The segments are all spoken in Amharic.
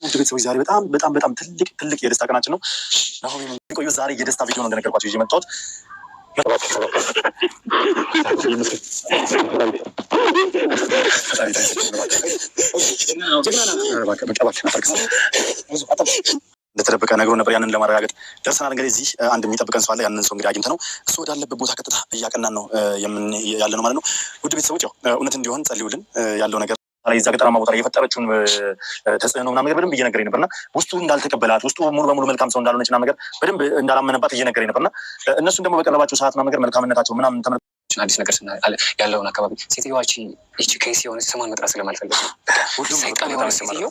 ውድ ቤተሰቦች ዛሬ በጣም ትልቅ የደስታ ቀናችን ነው። አሁን ቆዩ ዛሬ የደስታ ቪዲዮ ነው እንደነገርኳችሁ ይዤ መጣሁት። እንደተደበቀ ነግሮ ነበር። ያንን ለማረጋገጥ ደርሰናል። እንግዲህ እዚህ አንድ የሚጠብቀን ሰው አለ። ያንን ሰው እንግዲህ አግኝተ ነው እሱ ወዳለበት ቦታ ቀጥታ እያቀናን ነው ያለ ነው ማለት ነው። ውድ ቤተሰቦች ያው እውነት እንዲሆን ጸልዩልን። ያለው ነገር እዛ ገጠራማ ቦታ ላይ የፈጠረችውን ተጽዕኖ ምናምን ነገር በደንብ እየነገረኝ ነበርና ውስጡ እንዳልተቀበላት ውስጡ ሙሉ በሙሉ መልካም ሰው እንዳልሆነች ምናምን ነገር በደንብ እንዳላመነባት እየነገረኝ ነበርና እነሱን ደግሞ በቀረባቸው ሰዓት ምናምን ነገር መልካምነታቸው ምናምን አዲስ ነገር ያለውን አካባቢ ሴትዮዋ ይቺ ኬስ የሆነች ስሟን መጥራት ስለማልፈልግ ነው። ሰይጣን የሆነ ሴትዮ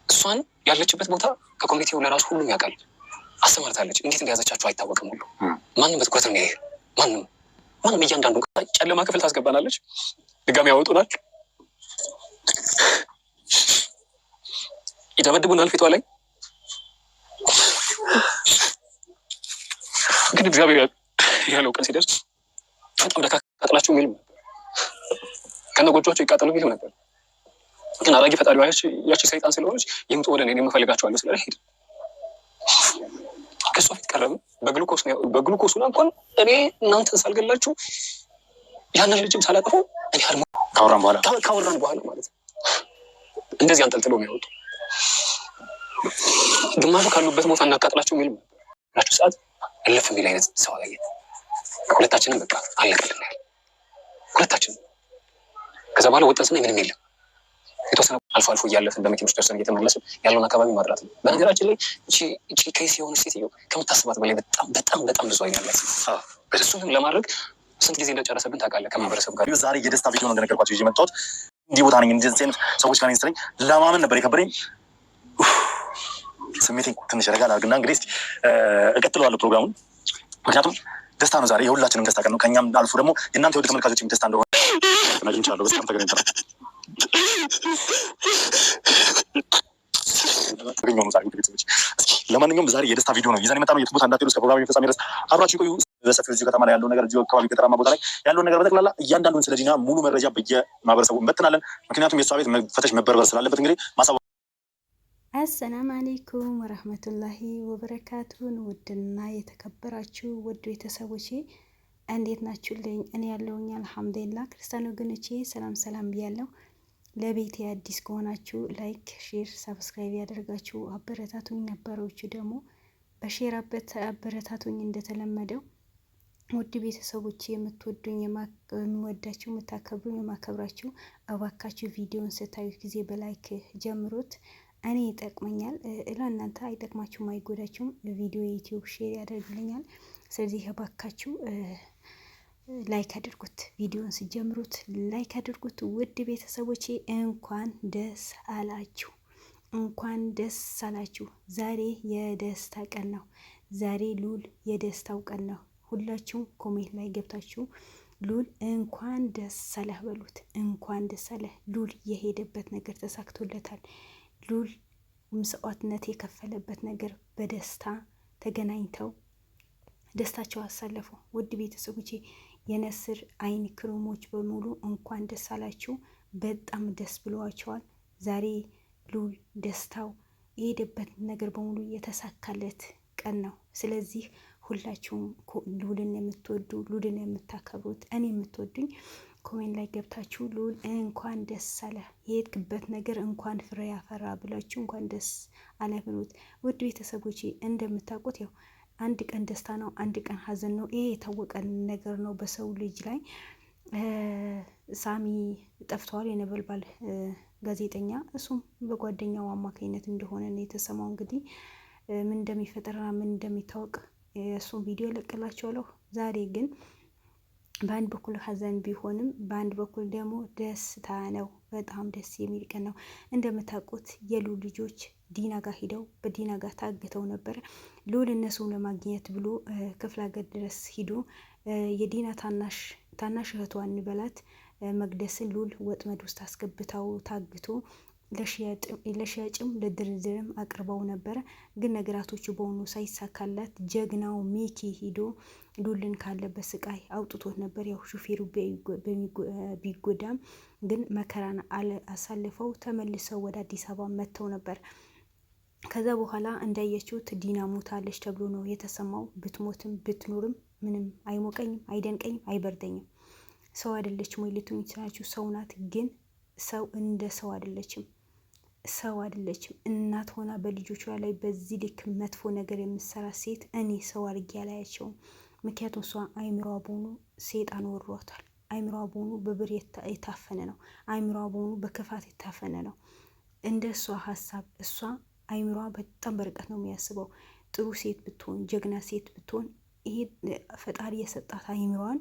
እሷን ያለችበት ቦታ ከኮሚኒቲው ለራሱ ሁሉም ያውቃል። አሰማርታለች። እንዴት እንደያዘቻቸው አይታወቅም። ሁሉ ማንም በትኩረት ነው ያየህ። ማንም እያንዳንዱ ጨለማ ክፍል ታስገባናለች። ድጋሚ ያወጡናል፣ ይደበድቡናል ፊቷ ላይ። ግን እግዚአብሔር ያለው ቀን ሲደርስ በጣም ደካቃጥላቸው የሚልም ከነጎጆቸው ይቃጠሉ የሚልም ነበር። ግን አራጊ ፈጣሪዋ ያቺ ሰይጣን ስለሆነች ይምጡ ወደ እኔ የምፈልጋቸዋለሁ ስለ ሄድ ከሷ ፊት ቀረብን። በግሉኮሱና እንኳን እኔ እናንተን ሳልገላችሁ ያንን ልጅም ሳላጠፈው እኔ አድሞ ካወራን በኋላ ማለት ነው እንደዚህ አንጠልጥሎ የሚያወጡ ግማሹ ካሉበት ቦታ እናቃጥላቸው የሚልም ናቸው። ሰዓት እልፍ የሚል አይነት ሰው አገኘን። ሁለታችንም በቃ አለቀልን ያለ ሁለታችንም። ከዛ በኋላ ወጣን ስናይ ምንም የለም። የተወሰነ አልፎ እያለፍን በመኪኖች ደርሰን እየተመለስን ያለውን አካባቢ ማጥራት ነው። በነገራችን ላይ እቺ ኬስ የሆነ ሴትዮ ከምታስባት በላይ በጣም ብዙ አይናላት። እሱንም ለማድረግ ስንት ጊዜ እንደጨረሰብን ታውቃለህ? ከማህበረሰብ ጋር ዛሬ የደስታ ቪዲዮ ነው እንደነገርኳቸው ይዤ መጣሁት። እንዲህ ቦታ ነኝ እንደዚህ አይነት ሰዎች ጋር ነኝ ለማመን ነበር የከበደኝ። ስሜቴን ትንሽ ረጋ ላድርግና እንግዲህ እስኪ እቀጥለዋለሁ ፕሮግራሙን። ምክንያቱም ደስታ ነው ዛሬ፣ የሁላችንም ደስታ ቀን ነው። ከእኛም አልፎ ደግሞ የእናንተ ወደ ተመልካቾችም ደስታ እንደሆነ አግኝቻለሁ። በጣም ተገናኝተናል። ለማንኛውም ዛሬ የደስታ ቪዲዮ ነው ይዘን የመጣ ነው። የት ቦታ እንዳትሄዱ እስከ ፕሮግራም ፍጻሜ ድረስ አብራችሁ ቆዩ። በሰፊው እዚሁ ከተማ ላይ ያለው ነገር እዚሁ አካባቢ ገጠራማ ቦታ ላይ ያለውን ነገር በጠቅላላ እያንዳንዱን ስለ ዲና ሙሉ መረጃ በየማህበረሰቡ እንበትናለን። ምክንያቱም የእሷ ቤት መፈተሽ መበርበር ስላለበት እንግዲህ ማሳወቅ። አሰላም አለይኩም ወረህመቱላሂ ወበረካቱን። ውድና የተከበራችሁ ውድ ቤተሰቦቼ እንዴት ናችሁልኝ? እኔ ያለውኝ አልሐምዱሊላህ። ክርስቲያን ወገኖቼ ሰላም ብያለሁ። ለቤቴ አዲስ ከሆናችሁ ላይክ፣ ሼር፣ ሰብስክራይብ ያደርጋችሁ አበረታቱኝ። ነበሮቹ ደግሞ በሼር አበረታቱኝ። እንደተለመደው ውድ ቤተሰቦቼ የምትወዱኝ የሚወዳችሁ የምታከብሩኝ የማከብራችሁ እባካችሁ ቪዲዮን ስታዩት ጊዜ በላይክ ጀምሩት። እኔ ይጠቅመኛል፣ ለእናንተ አይጠቅማችሁም አይጎዳችሁም። ቪዲዮ ዩቲዩብ ሼር ያደርግልኛል። ስለዚህ እባካችሁ ላይክ አድርጉት። ቪዲዮን ሲጀምሩት ላይክ አድርጉት። ውድ ቤተሰቦቼ እንኳን ደስ አላችሁ፣ እንኳን ደስ አላችሁ። ዛሬ የደስታ ቀን ነው። ዛሬ ሉል የደስታው ቀን ነው። ሁላችሁም ኮሜንት ላይ ገብታችሁ ሉል እንኳን ደስ አለህ በሉት። እንኳን ደስ አለህ። ሉል የሄደበት ነገር ተሳክቶለታል። ሉል መስዋዕትነት የከፈለበት ነገር በደስታ ተገናኝተው ደስታቸው አሳለፉ። ውድ ቤተሰቦቼ የነስር አይን ክሮሞች በሙሉ እንኳን ደስ አላችሁ። በጣም ደስ ብለዋቸዋል። ዛሬ ሉል ደስታው የሄደበት ነገር በሙሉ የተሳካለት ቀን ነው። ስለዚህ ሁላችሁም ሉልን የምትወዱ ሉልን የምታከብሩት እኔ የምትወዱኝ ኮሜንት ላይ ገብታችሁ ሉል እንኳን ደስ አለ የሄድክበት ነገር እንኳን ፍሬ ያፈራ ብላችሁ እንኳን ደስ አለ ብሉት። ውድ ቤተሰቦቼ እንደምታውቁት ያው አንድ ቀን ደስታ ነው፣ አንድ ቀን ሀዘን ነው። ይሄ የታወቀ ነገር ነው በሰው ልጅ ላይ። ሳሚ ጠፍተዋል፣ የነበልባል ጋዜጠኛ። እሱም በጓደኛው አማካኝነት እንደሆነ ነው የተሰማው። እንግዲህ ምን እንደሚፈጠርና ምን እንደሚታወቅ እሱም ቪዲዮ ለቅላችኋለሁ። ዛሬ ግን በአንድ በኩል ሀዘን ቢሆንም በአንድ በኩል ደግሞ ደስታ ነው። በጣም ደስ የሚል ቀን ነው። እንደምታውቁት የሉል ልጆች ዲና ጋር ሂደው በዲና ጋር ታግተው ነበር። ሉል እነሱን ለማግኘት ብሎ ክፍለ ሀገር ድረስ ሂዶ የዲና ታናሽ እህቷን በላት መቅደስን ሉል ወጥመድ ውስጥ አስገብታው ታግቶ ለሽያጭም ለድርድርም አቅርበው ነበረ። ግን ነገራቶቹ በሆኑ ሳይሳካላት ጀግናው ሚኪ ሂዶ ሉልን ካለበት ስቃይ አውጥቶት ነበር። ያው ሹፌሩ ቢጎዳም ግን መከራን አሳልፈው ተመልሰው ወደ አዲስ አበባ መጥተው ነበር። ከዛ በኋላ እንዳየችሁት ዲና ሞታለች ተብሎ ነው የተሰማው። ብትሞትም ብትኖርም ምንም አይሞቀኝም፣ አይደንቀኝም፣ አይበርደኝም። ሰው አይደለችም ወይ ልትሆን ይችላችሁ? ሰው ናት፣ ግን ሰው እንደ ሰው አይደለችም። ሰው አይደለችም። እናት ሆና በልጆቿ ላይ በዚህ ልክ መጥፎ ነገር የምትሰራ ሴት እኔ ሰው አድርጌ አላያቸውም። ምክንያቱም እሷ አይምሯ በሆኑ ሴጣን ወሯታል። አይምሯ በሆኑ በብር የታፈነ ነው። አይምሯ በሆኑ በክፋት የታፈነ ነው። እንደ እሷ ሀሳብ እሷ አይምሯ በጣም በርቀት ነው የሚያስበው። ጥሩ ሴት ብትሆን፣ ጀግና ሴት ብትሆን ይሄ ፈጣሪ የሰጣት አይምሯን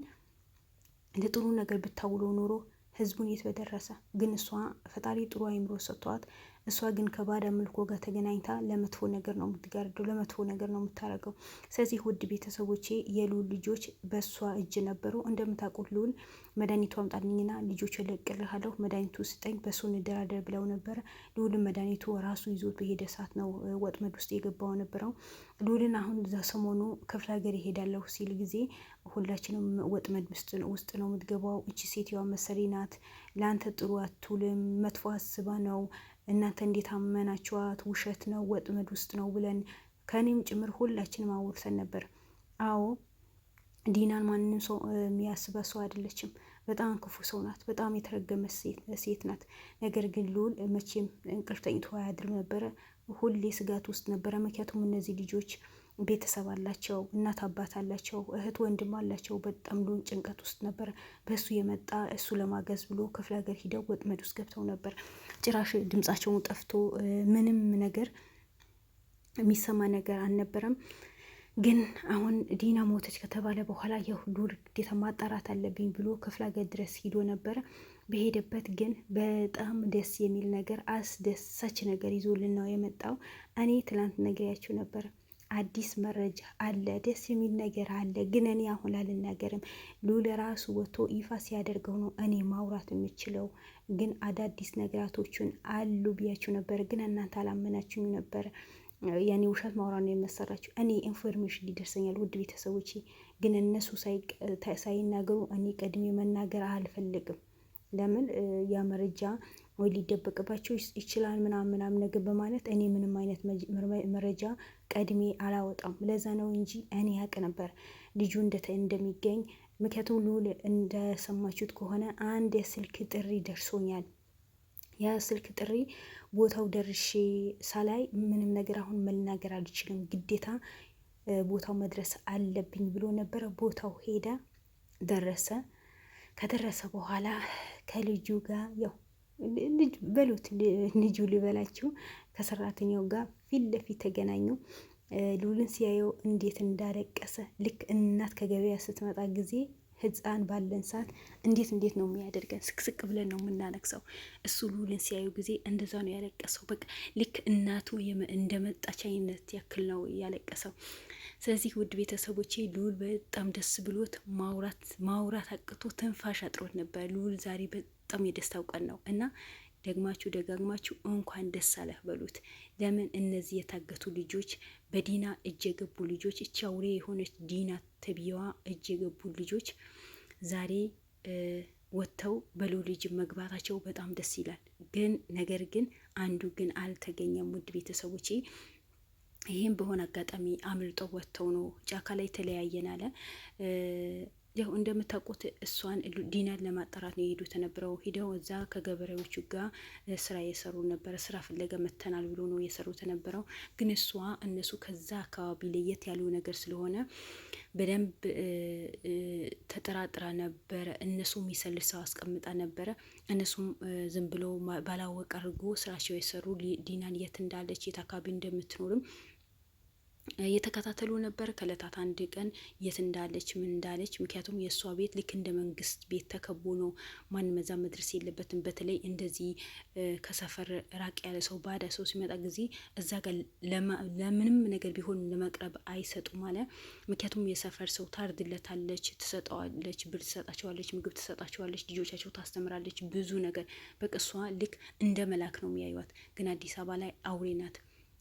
ለጥሩ ነገር ብታውለው ኖሮ ህዝቡን የት በደረሰ። ግን እሷ ፈጣሪ ጥሩ አይምሮ ሰጥቷት፣ እሷ ግን ከባዳ ምልኮ ጋር ተገናኝታ ለመጥፎ ነገር ነው የምትጋርደው፣ ለመጥፎ ነገር ነው የምታደርገው። ስለዚህ ውድ ቤተሰቦቼ የልዑል ልጆች በእሷ እጅ ነበሩ። እንደምታውቁት ልዑል መድኃኒቱ አምጣልኝና ልጆች እለቅልሃለሁ፣ መድኃኒቱ ስጠኝ፣ በሱ እንደራደር ብለው ነበረ። ልዑልን መድኃኒቱ ራሱ ይዞት በሄደ ሰዓት ነው ወጥመድ ውስጥ የገባው ነበረው። ልዑልን አሁን ሰሞኑ ክፍለ ሀገር ይሄዳለሁ ሲል ጊዜ ሁላችንም ወጥመድ ውስጥ ነው የምትገባው። እቺ ሴትዮዋ መሰሪ ናት፣ ለአንተ ጥሩ አትውልም፣ መጥፎ አስባ ነው፣ እናንተ እንዴት አመናችኋት? ውሸት ነው፣ ወጥመድ ውስጥ ነው ብለን ከኔም ጭምር ሁላችንም አውርተን ነበር። አዎ ዲናን ማንም ሰው የሚያስባት ሰው አይደለችም። በጣም ክፉ ሰው ናት። በጣም የተረገመች ሴት ናት። ነገር ግን ልዑል መቼም እንቅልፍ ተኝቶ አያድርም ነበረ። ሁሌ ስጋት ውስጥ ነበረ። ምክንያቱም እነዚህ ልጆች ቤተሰብ አላቸው፣ እናት አባት አላቸው፣ እህት ወንድም አላቸው። በጣም ልዑል ጭንቀት ውስጥ ነበረ። በእሱ የመጣ እሱ ለማገዝ ብሎ ክፍለ ሀገር ሂደው ወጥመድ ውስጥ ገብተው ነበር። ጭራሽ ድምጻቸውን ጠፍቶ ምንም ነገር የሚሰማ ነገር አልነበረም። ግን አሁን ዲና ሞተች ከተባለ በኋላ የልዑል ግዴታ ማጣራት አለብኝ ብሎ ክፍለ ሀገር ድረስ ሂዶ ነበረ። በሄደበት ግን በጣም ደስ የሚል ነገር፣ አስደሳች ነገር ይዞልን ነው የመጣው። እኔ ትላንት ነግሬያችሁ ነበረ። አዲስ መረጃ አለ፣ ደስ የሚል ነገር አለ። ግን እኔ አሁን አልናገርም። ልዑል ራሱ ወጥቶ ይፋ ሲያደርገው ነው እኔ ማውራት የምችለው። ግን አዳዲስ ነገራቶችን አሉ ብያችሁ ነበር፣ ግን እናንተ አላመናችሁም ነበረ። ያኔ ውሸት ማውራት ነው የመሰራችሁ። እኔ ኢንፎርሜሽን ሊደርሰኛል ውድ ቤተሰቦቼ፣ ግን እነሱ ሳይናገሩ እኔ ቀድሜ መናገር አልፈልግም። ለምን ያ መረጃ ወይ ሊደበቅባቸው ይችላል ምናምን ነገር በማለት እኔ ምንም አይነት መረጃ ቀድሜ አላወጣም። ለዛ ነው እንጂ እኔ ያውቅ ነበር ልጁ እንደሚገኝ። ምክንያቱም ልዑል እንደሰማችሁት ከሆነ አንድ የስልክ ጥሪ ደርሶኛል። ያ ስልክ ጥሪ ቦታው ደርሼ ሳላይ ምንም ነገር አሁን መናገር አልችልም፣ ግዴታ ቦታው መድረስ አለብኝ ብሎ ነበረ። ቦታው ሄደ፣ ደረሰ። ከደረሰ በኋላ ከልጁ ጋር ያው ልጅ በሉት ልጁ ልበላችሁ ከሰራተኛው ጋር ፊት ለፊት ተገናኙ። ልዑልን ሲያየው እንዴት እንዳለቀሰ ልክ እናት ከገበያ ስትመጣ ጊዜ ህፃን ባለን ሰዓት እንዴት ነው የሚያደርገን? ስቅስቅ ብለን ነው የምናለቅሰው። እሱ ልዑልን ሲያዩ ጊዜ እንደዛ ነው ያለቀሰው። በቃ ልክ እናቱ እንደመጣች አይነት ያክል ነው ያለቀሰው። ስለዚህ ውድ ቤተሰቦቼ ልዑል በጣም ደስ ብሎት ማውራት አቅቶ ትንፋሽ አጥሮት ነበር። ልዑል ዛሬ በጣም የደስታው ቀን ነው እና ደጋግማችሁ እንኳን ደስ አለህ በሉት። ለምን እነዚህ የታገቱ ልጆች በዲና እጅ የገቡ ልጆች፣ እቺ አውሬ የሆነች ዲና ተብዬዋ እጅ የገቡ ልጆች ዛሬ ወጥተው በልዑል ልጅ መግባታቸው በጣም ደስ ይላል። ነገር ግን አንዱ ግን አልተገኘም ውድ ቤተሰቦቼ። ይህም በሆነ አጋጣሚ አምልጠው ወጥተው ነው ጫካ ላይ ተለያየን አለ። ያው እንደምታውቁት እሷን ዲናን ለማጣራት ነው የሄዱት የነበረው። ሂደው እዛ ከገበሬዎቹ ጋር ስራ እየሰሩ ነበረ። ስራ ፍለጋ መተናል ብሎ ነው የሰሩት የነበረው። ግን እነሱ ከዛ አካባቢ ለየት ያሉ ነገር ስለሆነ በደንብ ተጠራጥራ ነበረ። እነሱ የሚሰልል ሰው አስቀምጣ ነበረ። እነሱም ዝም ብሎ ባላወቅ አድርጎ ስራቸው የሰሩ ዲናን የት እንዳለች የት አካባቢ እንደምትኖርም እየተከታተሉ ነበር። ከእለታት አንድ ቀን የት እንዳለች ምን እንዳለች፣ ምክንያቱም የእሷ ቤት ልክ እንደ መንግስት ቤት ተከቦ ነው። ማንም መዛ መድረስ የለበትም። በተለይ እንደዚህ ከሰፈር ራቅ ያለ ሰው ባዳ ሰው ሲመጣ ጊዜ እዛ ጋር ለምንም ነገር ቢሆን ለመቅረብ አይሰጡም አለ። ምክንያቱም የሰፈር ሰው ታርድለታለች፣ ትሰጠዋለች፣ ብር ትሰጣቸዋለች፣ ምግብ ትሰጣቸዋለች፣ ልጆቻቸው ታስተምራለች፣ ብዙ ነገር በቃ እሷ ልክ እንደ መላክ ነው የሚያዩት። ግን አዲስ አበባ ላይ አውሬ ናት።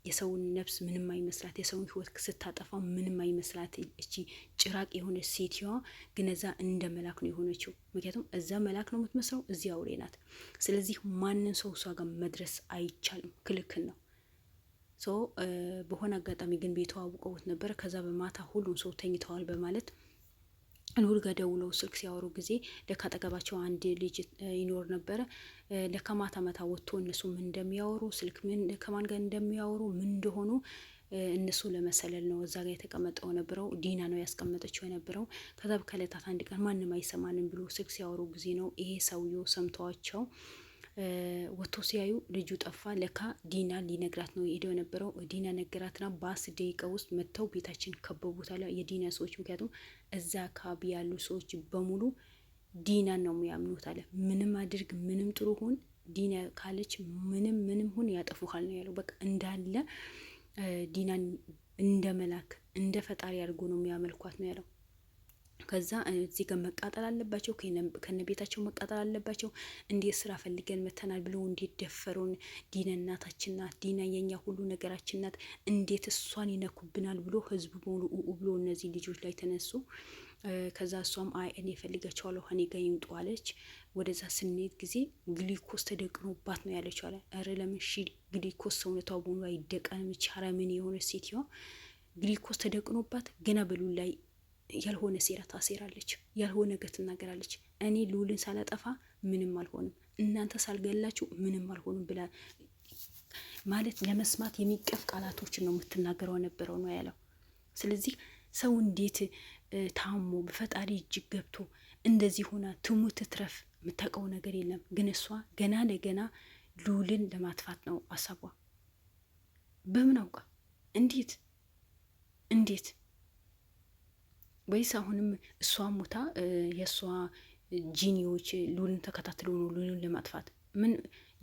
የሰውን ነፍስ ምንም አይመስላት፣ የሰውን ህይወት ስታጠፋ ምንም አይመስላት። እቺ ጭራቅ የሆነች ሴትዮዋ ግን እዛ እንደ መላክ ነው የሆነችው። ምክንያቱም እዛ መላክ ነው የምትመስለው፣ እዚህ አውሬ ናት። ስለዚህ ማንን ሰው እሷ ጋር መድረስ አይቻልም፣ ክልክል ነው። በሆነ አጋጣሚ ግን ቤቱ አውቀውት ነበረ። ከዛ በማታ ሁሉም ሰው ተኝተዋል በማለት ኑር ጋር ደውለው ስልክ ሲያወሩ ጊዜ ለካ አጠገባቸው አንድ ልጅ ይኖር ነበረ። ለካ ማታ ማታ ወጥቶ እነሱ ምን እንደሚያወሩ ስልክ ምን ከማን ጋር እንደሚያወሩ ምን እንደሆኑ እነሱ ለመሰለል ነው እዛ ጋር የተቀመጠው ነበረው። ዲና ነው ያስቀመጠችው የነበረው። ከዛ ከዕለታት አንድ ቀን ማንም አይሰማንም ብሎ ስልክ ሲያወሩ ጊዜ ነው ይሄ ሰውዬው ሰምተዋቸው ወጥቶ ሲያዩ ልጁ ጠፋ። ለካ ዲና ሊነግራት ነው የሄደው የነበረው። ዲና ነገራትና በ10 ደቂቃ ውስጥ መጥተው ቤታችን ከበቡታል የዲና ሰዎች። ምክንያቱም እዛ አካባቢ ያሉ ሰዎች በሙሉ ዲናን ነው የሚያምኑት አለ። ምንም አድርግ ምንም ጥሩ ሁን ዲና ካለች ምንም ሁን ያጠፉሃል ነው ያለው። በቃ እንዳለ ዲናን እንደ መላክ እንደ ፈጣሪ አድርጎ ነው የሚያመልኳት ነው ያለው። ከዛ እዚህ ጋር መቃጠል አለባቸው፣ ከነ ቤታቸው መቃጠል አለባቸው። እንዴት ስራ ፈልገን መተናል ብሎ እንዴት ደፈሩን? ዲና እናታችን ናት፣ ዲና የኛ ሁሉ ነገራችን ናት፣ እንዴት እሷን ይነኩብናል ብሎ ህዝቡ በሙሉ ብሎ እነዚህ ልጆች ላይ ተነሱ። ከዛ እሷም አይ እኔ ፈልጋቸዋለሁ እኔ ጋር ይምጡ አለች። ወደዛ ስንሄድ ጊዜ ግሊኮስ ተደቅኖባት ነው ያለችው አለ። ኧረ ለምን ግሊኮስ ሰውነቷ በሙሉ አይደቀንም? ቻራምን የሆነ ሴትዮዋ ግሊኮስ ተደቅኖባት ገና በሉ ላይ ያልሆነ ሴራ ታሴራለች፣ ያልሆነ ነገር ትናገራለች። እኔ ሉልን ሳላጠፋ ምንም አልሆንም፣ እናንተ ሳልገላችሁ ምንም አልሆንም ብላ ማለት ለመስማት የሚቀፍ ቃላቶችን ነው የምትናገረው ነበረው ነው ያለው። ስለዚህ ሰው እንዴት ታሞ በፈጣሪ እጅግ ገብቶ እንደዚህ ሆና ትሙት ትረፍ የምታውቀው ነገር የለም። ግን እሷ ገና ለገና ሉልን ለማጥፋት ነው አሳቧ። በምን አውቃ? እንዴት ወይስ አሁንም እሷ ሞታ የእሷ ጂኒዎች ሉልን ተከታትሎ ነው ሉልን ለማጥፋት? ምን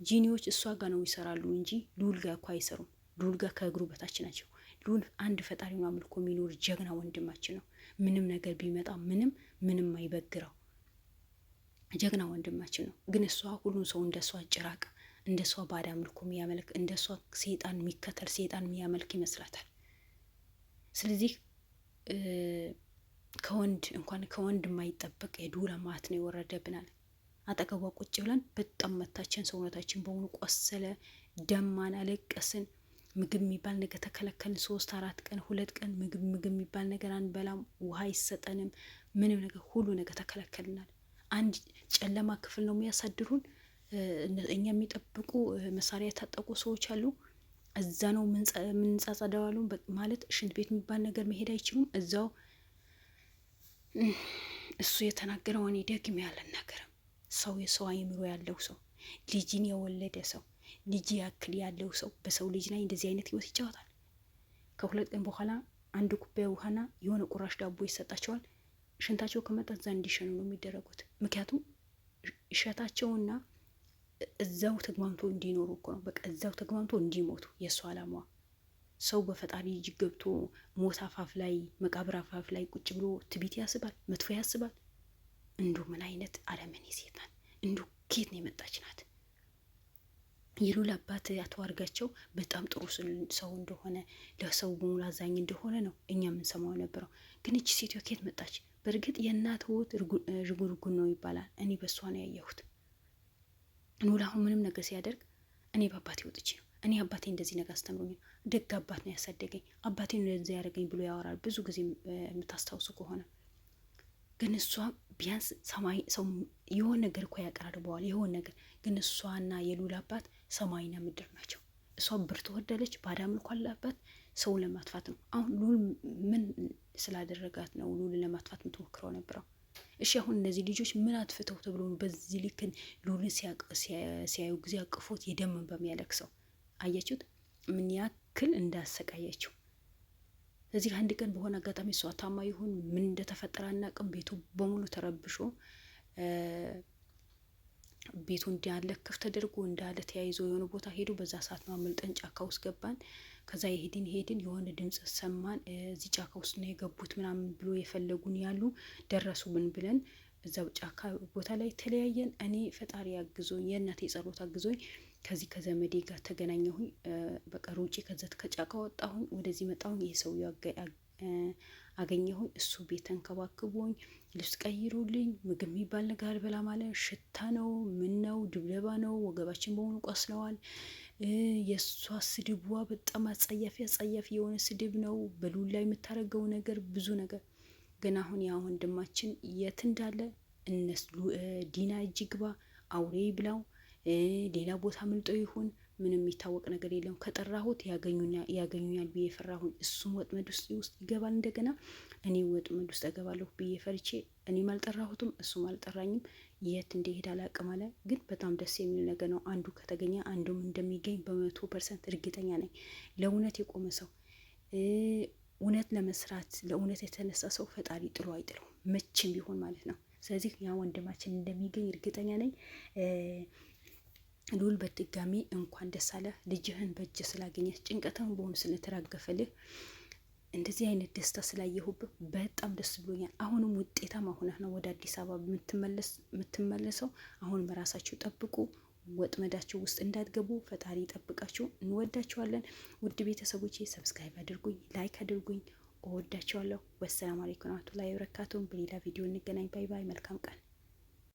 ጂኒዎች እሷ ጋር ነው ይሰራሉ እንጂ ሉል ጋር እኮ አይሰሩም። ሉል ጋር ከእግሩ በታች ናቸው። ሉል አንድ ፈጣሪውን አምልኮ የሚኖር ጀግና ወንድማችን ነው። ምንም ነገር ቢመጣ ምንም አይበግረው ጀግና ወንድማችን ነው። ግን እሷ ሁሉን ሰው እንደሷ ጭራቅ፣ እንደሷ ባዳ አምልኮ የሚያመልክ፣ እንደሷ ሴጣን የሚከተል ሴጣን የሚያመልክ ይመስላታል። ስለዚህ ከወንድ የማይጠበቅ የዱላ ማት ነው የወረደብናል። አጠገቧ ቁጭ ብለን በጣም መታችን፣ ሰውነታችን በሙሉ ቆሰለ፣ ደማን፣ አለቀስን። ምግብ የሚባል ነገር ተከለከልን። 3-4 ቀን 2 ቀን ምግብ የሚባል ነገር አንበላም፣ ውሃ አይሰጠንም፣ ምንም ነገር ሁሉ ነገር ተከለከልናል። አንድ ጨለማ ክፍል ነው የሚያሳድሩን። እኛ የሚጠብቁ መሳሪያ የታጠቁ ሰዎች አሉ። እዛ ነው የምንጻጸደዋሉ ማለት ሽንት ቤት የሚባል ነገር መሄድ አይችሉም። እዛው እሱ የተናገረው እኔ ደግሜ አልናገርም። ሰው የሰው አይምሮ ያለው ሰው ልጅን የወለደ ሰው ልጅ ያክል ያለው ሰው በሰው ልጅ ላይ እንደዚህ አይነት ህይወት ይጫወታል? ከ2 ቀን በኋላ አንድ ኩባያ ውሃና የሆነ ቁራሽ ዳቦ ይሰጣቸዋል። ሽንታቸው ከመጣ እዛ እንዲሸኑ ነው የሚደረጉት። ምክንያቱም እሸታቸውና እዛው ተግባምቶ እንዲኖሩ እኮ ነው። በቃ እዛው ተግባምቶ እንዲሞቱ የእሱ አላማዋ። ሰው በፈጣሪ እጅ ገብቶ ሞት አፋፍ ላይ መቃብር አፋፍ ላይ ቁጭ ብሎ ትቢት ያስባል፣ መጥፎ ያስባል። እንዱ ምን አይነት አለመኔ ሴት ናት! እንዱ ኬት ነው የመጣች ናት? የሉል አባት አቶ አርጋቸው በጣም ጥሩ ሰው እንደሆነ ለሰው በሙሉ አዛኝ እንደሆነ ነው እኛ የምንሰማው ነበረው። ግን እቺ ሴትዮ ኬት መጣች? በእርግጥ የእናት ህይወት ርጉርጉን ነው ይባላል። እኔ በሷ ነው ያየሁት። ኑል አሁን ምንም ነገር ሲያደርግ እኔ በአባቴ ወጥቼ ነው፣ እኔ አባቴ እንደዚህ ነገር አስተምሮኝ ነው፣ ደግ አባት ነው ያሳደገኝ፣ አባቴ ነው እንደዚህ ያደረገኝ ብሎ ያወራል ብዙ ጊዜ የምታስታውሱ ከሆነ። ግን እሷ ቢያንስ ሰው የሆነ ነገር እኮ ያቀራርበዋል የሆነ ነገር። ግን እሷና የሉል አባት ሰማይና ምድር ናቸው። እሷ ብር ትወዳለች፣ ባዳ አምልኮ አለባት፣ ሰውን ለማጥፋት ነው። አሁን ሉል ምን ስላደረጋት ነው ሉልን ለማጥፋት የምትሞክረው ነበረው? እሺ አሁን እነዚህ ልጆች ምን አጥፍተው ተብሎ በዚህ ልክ ሉልን ሲያዩ ጊዜ አቅፎት የደምን በሚያለቅሰው አያችሁት ምን ያክል እንዳሰቃያቸው። ስለዚህ አንድ ቀን በሆነ አጋጣሚ እሷ ታማ ይሁን ምን እንደተፈጠረ አናውቅም። ቤቱ በሙሉ ተረብሾ ቤቱ እንዳለ ክፍት ተደርጎ እንዳለ ተያይዞ የሆነ ቦታ ሄዱ። በዛ ሰዓት ነው አመልጠን ጫካ ውስጥ ገባን። ከዛ ሄድን የሆነ ድምጽ ሰማን። እዚህ ጫካ ውስጥ ነው የገቡት ምናምን ብሎ የፈለጉን ያሉ ደረሱብን ብለን እዛው ጫካ ቦታ ላይ ተለያየን። እኔ ፈጣሪ አግዞኝ የእናቴ ጸሎት አግዞኝ ከዚህ ከዘመዴ ጋር ተገናኘሁኝ። በቃ ሩጬ ከዛት ከጫካ ወጣሁኝ፣ ወደዚህ መጣሁኝ። ይሄ ሰው አገኘሁኝ። እሱ ቤት ተንከባክቦኝ ልብስ ቀይሩልኝ፣ ምግብ የሚባል ነገር አልበላ ማለት ሽታ ነው ምን ነው ድብደባ ነው፣ ወገባችን በሆኑ ቆስለዋል። የእሷ ስድቧ በጣም አጸያፊ የሆነ ስድብ ነው። በሉል ላይ የምታደርገው ነገር ብዙ ነገር። ግን አሁን ያ ወንድማችን የት እንዳለ እነሱ ዲና እጅ ግባ አውሬ ብላው ሌላ ቦታ ምልጦ ይሁን ምንም የሚታወቅ ነገር የለም። ከጠራሁት ያገኙኛል ብዬ ፈራሁኝ። እሱም ወጥመድ ውስጥ ይገባል። እንደገና እኔ ወጥመድ ውስጥ እገባለሁ ብዬ ፈርቼ እኔም አልጠራሁትም እሱም አልጠራኝም። የት እንደሄድ አላቅም አለ። ግን በጣም ደስ የሚል ነገር ነው። አንዱ ከተገኘ አንዱም እንደሚገኝ በ100% እርግጠኛ ነኝ። ለእውነት የቆመ ሰው እውነት ለመስራት ለእውነት የተነሳ ሰው ፈጣሪ ጥሎ አይጥለው መቼም ቢሆን ማለት ነው። ስለዚህ ያ ወንድማችን እንደሚገኝ እርግጠኛ ነኝ። ሉል በድጋሚ እንኳን ደስ አለ። ልጅህን በእጅ ስላገኘህ ጭንቀትህን በሆኑ ስለተራገፈልህ እንደዚህ አይነት ደስታ ስላየሁብህ በጣም ደስ ብሎኛል። አሁንም ውጤታማ ሆነህ ነው ወደ አዲስ አበባ የምትመለሰው። አሁን በራሳችሁ ጠብቁ። ወጥመዳችሁ ውስጥ እንዳትገቡ ፈጣሪ ይጠብቃችሁ። እንወዳችኋለን ውድ ቤተሰቦቼ። ሰብስክራይብ አድርጉኝ፣ ላይክ አድርጉኝ። እወዳችኋለሁ። ወሰላም አለይኩም ወራህመቱላሂ ወበረካቱሁ። በሌላ ቪዲዮ እንገናኝ። ባይ ባይ። መልካም ቀን